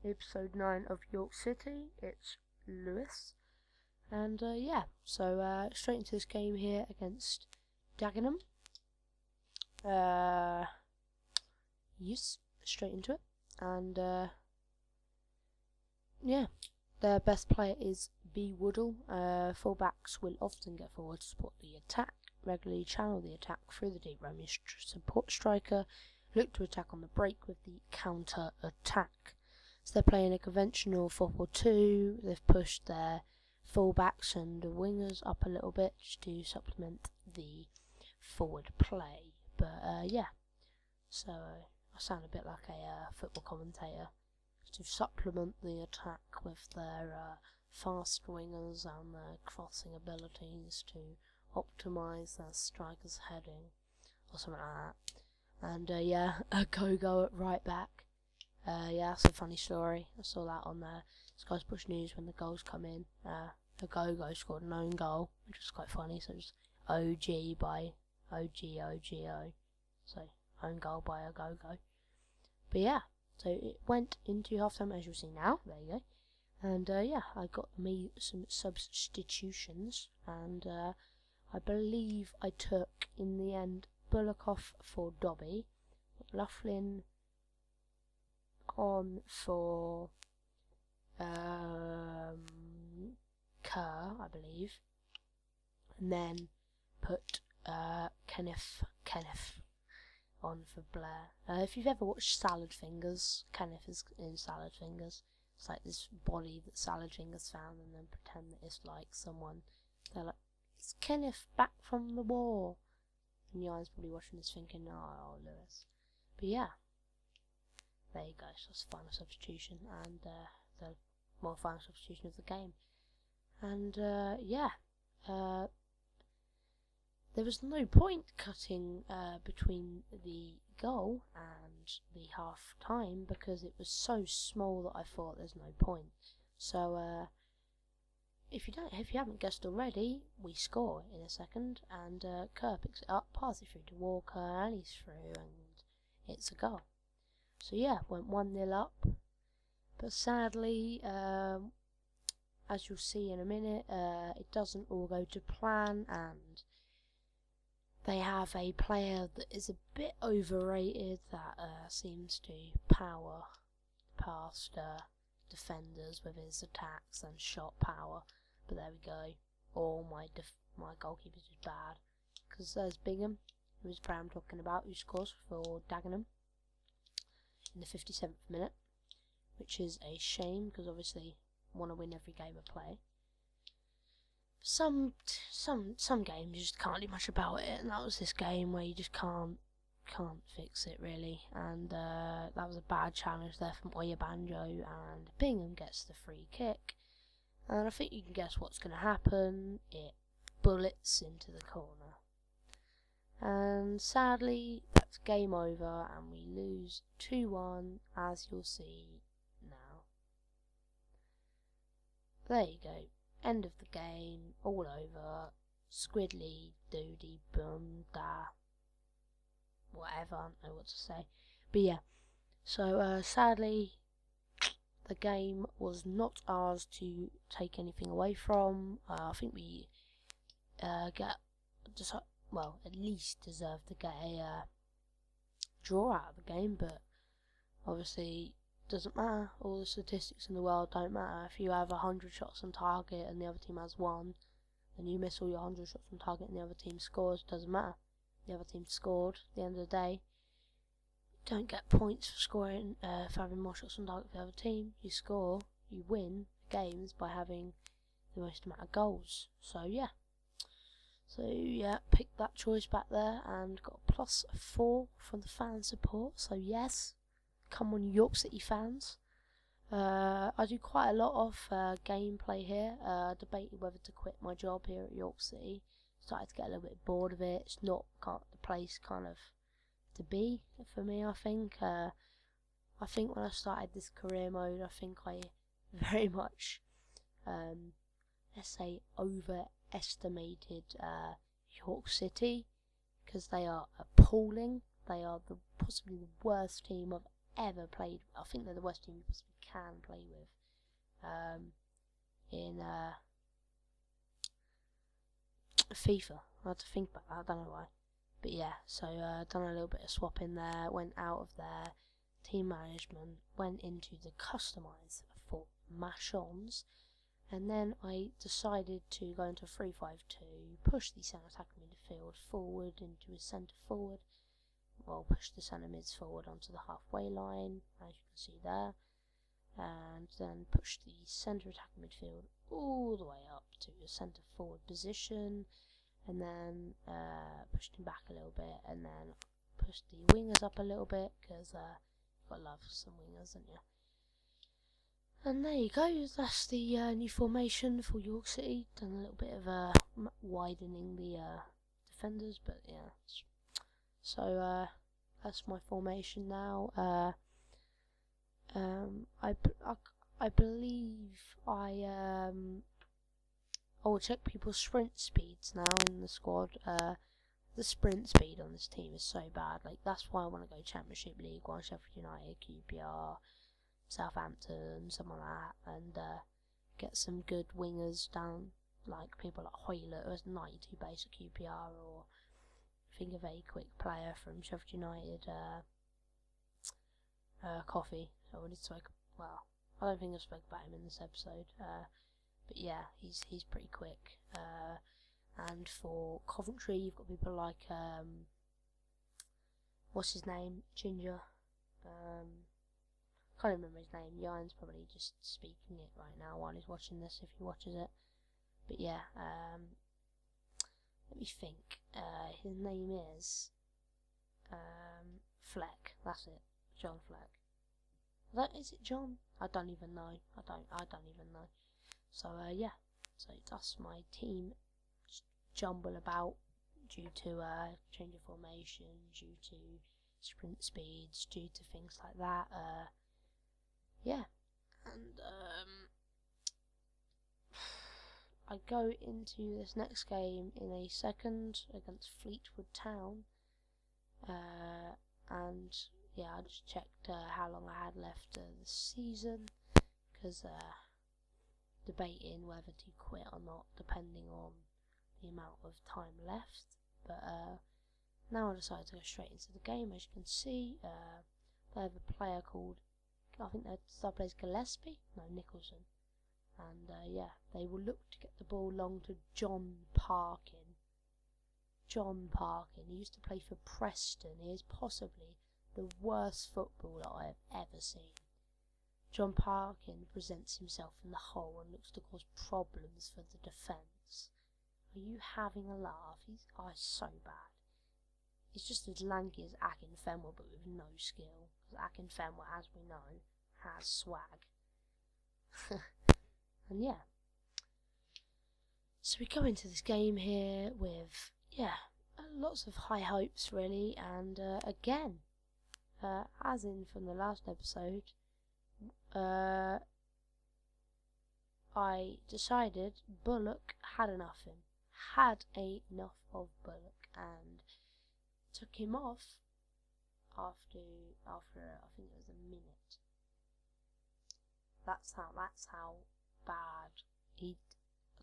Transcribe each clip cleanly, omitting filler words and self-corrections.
Episode 9 of York City. It's Lewis. And yeah, so straight into this game here against Dagenham. Yes, straight into it. And yeah, their best player is B. Woodall. Fullbacks will often get forward to support the attack, regularly channel the attack through the deep roaming support striker, look to attack on the break with the counter attack. So they're playing a conventional 4-4-2. They've pushed their fullbacks and wingers up a little bit just to supplement the forward play. But yeah, so I sound a bit like a football commentator, to supplement the attack with their fast wingers and their crossing abilities to optimise their striker's heading or something like that. And yeah, a go at right back. Yeah, that's a funny story. I saw that on Sky's Push News when the goals come in. The Go-Go scored an own goal, which was quite funny. So just OG by OGO. So own goal by a Go-Go. But yeah, so it went into half-time, as you'll see now. There you go. And yeah, I got me some substitutions, and I believe I took in the end Bullock off for Dobby, Laughlin on for Kerr, I believe, and then put Kenneth on for Blair. If you've ever watched Salad Fingers, Kenneth is in Salad Fingers. It's like this body that Salad Fingers found, and then pretend that it's like someone. They're like, it's Kenneth back from the war, and Jan's probably watching this thinking, oh, Lewis. But yeah, there you go. So that's the final substitution, and the final substitution of the game. And yeah, there was no point cutting between the goal and the half time because it was so small that I thought there's no point. So if you haven't guessed already, we score in a second, and Kerr picks it up, passes it through to Walker, and he's through, and it's a goal. So yeah, went 1-0 up, but sadly, as you'll see in a minute, it doesn't all go to plan, and they have a player that is a bit overrated that seems to power past defenders with his attacks and shot power. But there we go. All my goalkeepers is bad, because there's Bingham, who is Bram talking about, who scores for Dagenham in the 57th minute, which is a shame because obviously want to win every game I play. Some games you just can't do much about it, and that was this game where you just can't fix it really. And that was a bad challenge there from Oya Banjo, and Bingham gets the free kick, and I think you can guess what's going to happen. It bullets into the corner, and sadly that's game over, and we lose 2-1, as you'll see now. There you go. End of the game, all over, squiddly, doody, boom, da, whatever, I don't know what to say. But yeah, so sadly, the game was not ours to take anything away from. I think we at least deserved to get a draw out of the game, but obviously doesn't matter. All the statistics in the world don't matter. If you have 100 shots on target and the other team has 1, then you miss all your 100 shots on target and the other team scores, doesn't matter. The other team scored. At the end of the day, you don't get points for scoring, for having more shots on target for the other team. You score, you win games by having the most amount of goals. So yeah, picked that choice back there and got a +4 from the fan support. So yes, come on, York City fans. I do quite a lot of gameplay here. Debated whether to quit my job here at York City. Started to get a little bit bored of it. It's not the place kind of to be for me, I think. I think when I started this career mode, I think I very much, let's say, overestimated York City, because they are appalling. They are possibly the worst team I've ever played. I think they're the worst team you possibly can play with. In FIFA. I had to think about that, I don't know why. But yeah, so done a little bit of swapping there, went out of there, team management, went into the customize for machons, and then I decided to go into 3-5-2, push the centre attacking midfield forward into a centre forward, well, push the centre mids forward onto the halfway line, as you can see there, and then push the centre attacking midfield all the way up to the centre forward position, and then pushed him back a little bit, and then pushed the wingers up a little bit, because you've got to love some wingers, haven't you? And there you go, that's the new formation for York City. Done a little bit of widening the defenders, but yeah. So that's my formation now. I believe I will check people's sprint speeds now in the squad. The sprint speed on this team is so bad. Like, that's why I want to go Championship League One, Sheffield United, QPR, Southampton, something like that, and get some good wingers down, like people like Hoylett, who has 92 base at QPR, or think of a quick player from Sheffield United, Coffee. I wanted to spoke. Well, I don't think I spoke about him in this episode, but yeah, he's pretty quick. And for Coventry, you've got people like what's his name, Ginger. Can't remember his name. Jan's probably just speaking it right now while he's watching this, if he watches it. But yeah, let me think. His name is Fleck. That's it, John Fleck. Is it John? I don't even know. I don't even know. So yeah. So that's my team. Just jumble about due to change of formation, due to sprint speeds, due to things like that. Yeah, and I go into this next game in a second against Fleetwood Town, and yeah, I just checked how long I had left the season, because debating whether to quit or not depending on the amount of time left, but now I decided to go straight into the game. As you can see, they have a player called, I think their star player is Gillespie? No, Nicholson. And yeah, they will look to get the ball long to John Parkin. John Parkin, he used to play for Preston. He is possibly the worst footballer I have ever seen. John Parkin presents himself in the hole and looks to cause problems for the defence. Are you having a laugh? He's so bad. He's just as lanky as Akinfenwa, but with no skill. Because Akinfenwa, as we know, has swag. And yeah. So we go into this game here with, yeah, lots of high hopes really. And again, as in from the last episode, I decided Bullock had enough of him. Had enough of Bullock, and took him off after I think it was a minute. That's how bad he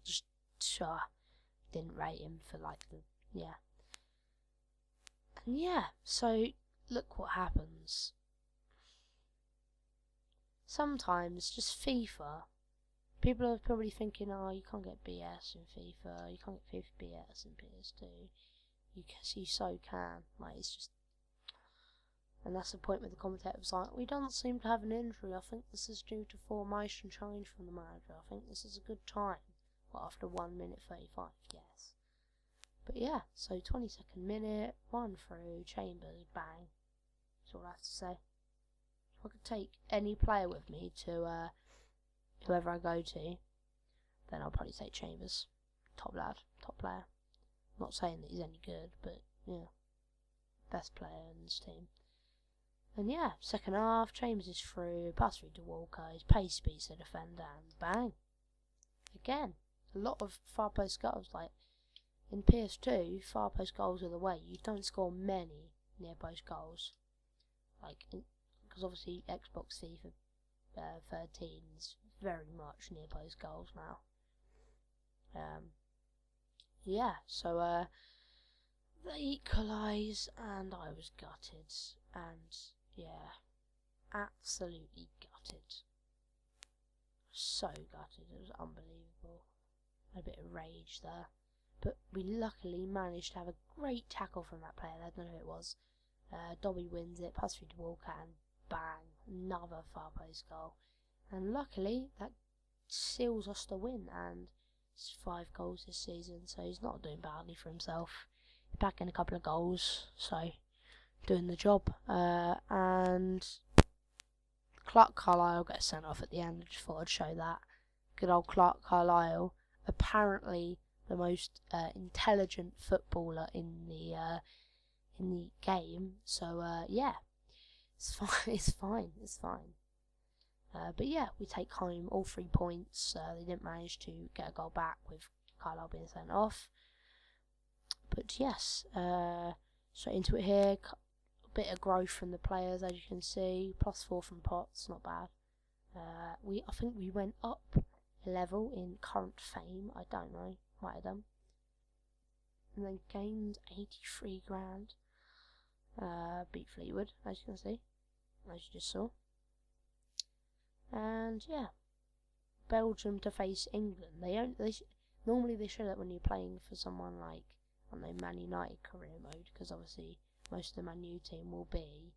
just didn't rate him for like the yeah. And yeah, so look what happens. Sometimes just FIFA, people are probably thinking, oh, you can't get BS in FIFA, you can't get FIFA BS in PS2. You so can. Like, it's just, and that's the point where the commentator was like, we don't seem to have an injury. I think this is due to formation change from the manager. I think this is a good time. Well, after 1 minute 35, yes. But yeah, so 22nd minute, 1 through, Chambers, bang. That's all I have to say. If I could take any player with me to whoever I go to, then I'll probably take Chambers. Top lad, top player. I'm not saying that he's any good, but yeah, best player in this team. And yeah, second half, Chambers is through, pass through to Walker, his pace beats the defender, and bang. Again, a lot of far post goals. Like in PS2, far post goals are the way. You don't score many near post goals. Like because obviously Xbox FIFA 13 is very much near post goals now. Yeah, so they equalise, and I was gutted, and yeah, absolutely gutted. So gutted, it was unbelievable. A bit of rage there, but we luckily managed to have a great tackle from that player. I don't know who it was. Dobby wins it, pass through to Walker, and bang, another far post goal. And luckily that seals us the win, and it's 5 goals this season, so he's not doing badly for himself. He's back in a couple of goals, so doing the job. And Clark Carlisle gets sent off at the end. I just thought I'd show that. Good old Clark Carlisle, apparently the most intelligent footballer in the game. So yeah, it's fine. It's fine. But yeah, we take home all 3 points. They didn't manage to get a goal back with Carlisle being sent off. But yes, straight into it here. A bit of growth from the players, as you can see. +4 from Potts, not bad. I think we went up a level in current fame. I don't know, might have done. And then gained 83 grand. Beat Fleetwood, as you can see, as you just saw. And yeah, Belgium to face England. Normally they show that when you're playing for someone like, I don't know, Man United career mode, because obviously most of the Man U team will be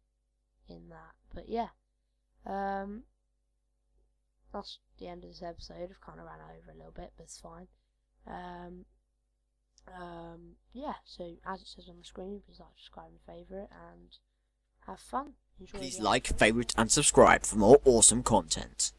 in that. But yeah, that's the end of this episode. I've kind of ran over a little bit, but it's fine. Yeah, so as it says on the screen, please like, subscribe, and favourite, and have fun. Enjoy. Please like, favourite, and subscribe for more awesome content.